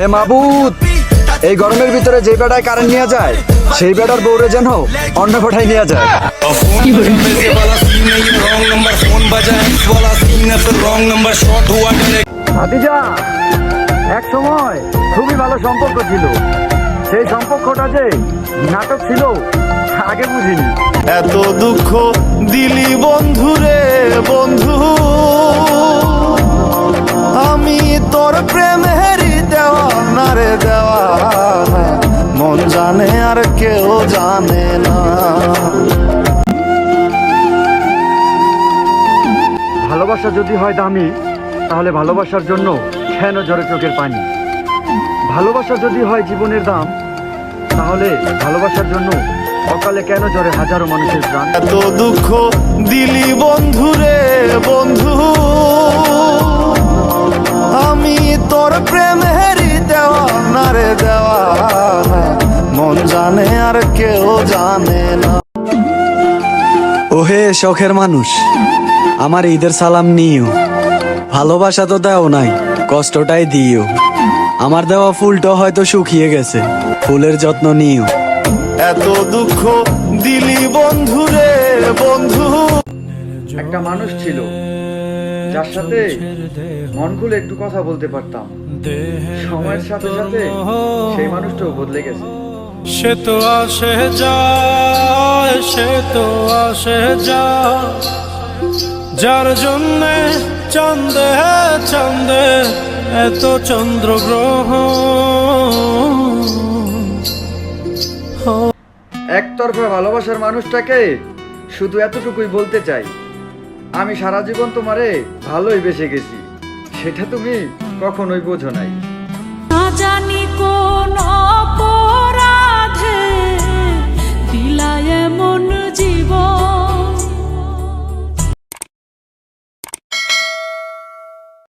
হে মাবুদ, এই গরমের ভিতরে যে বেটায় কারেন্ট নিয়ে যায় সেই বেটার বউরে যেন অন্য কোঠায় নিয়ে যায়। ভাতিজা, এক সময় খুবই ভালো সম্পর্ক ছিল, সেই সম্পর্কটা যে নাটক ছিল আগে বুঝিনি। এত দুঃখ দিলি বন্ধু রে বন্ধু, আমি তোর প্রেমেরই দেওয়ানা রে দেওয়ানা, মন জানে আর কেউ জানে না। ভালোবাসা যদি হয় দামি, তাহলে ভালোবাসার জন্য কেন ঝরে চোখের পানি? ভালোবাসা যদি হয় জীবনের দাম, তাহলে ভালোবাসার জন্য অকালে কেন ঝরে হাজারো মানুষের প্রাণ? এত দুঃখ দিলি বন্ধু রে বন্ধু, আমি তোর প্রেমেরই দেওয়ানা রে দেওয়ানা, মন জানে আর কেউ জানে না। ওহে শখের মানুষ, আমার ঈদের সালাম নিও। ভালোবাসা তো দেও নাই, কষ্টটাই দিও। আমার দেওয়া ফুলটা হয়তো শুকিয়ে গেছে, ফুলের যত্ন নিও। এত দুঃখ দিলি বন্ধু রে বন্ধু। একটা মানুষ ছিল যার সাথে মন খুলে একটু কথা বলতে পারতাম, সময়ের সাথে সাথে সেই মানুষটাও বদলে গেছে। সে তো আসে যায়, সে তো আসে যায়, যার জন্যে চাঁদে চাঁদে এত চন্দ্রগ্রহ। একতরফা ভালোবাসার মানুষটাকে শুধু এতটুকুই বলতে চাই, আমি সারা জীবন তোমারে ভালোই বেসে গেছি, সেটা তুমি কখনোই বোঝো নাই। না জানি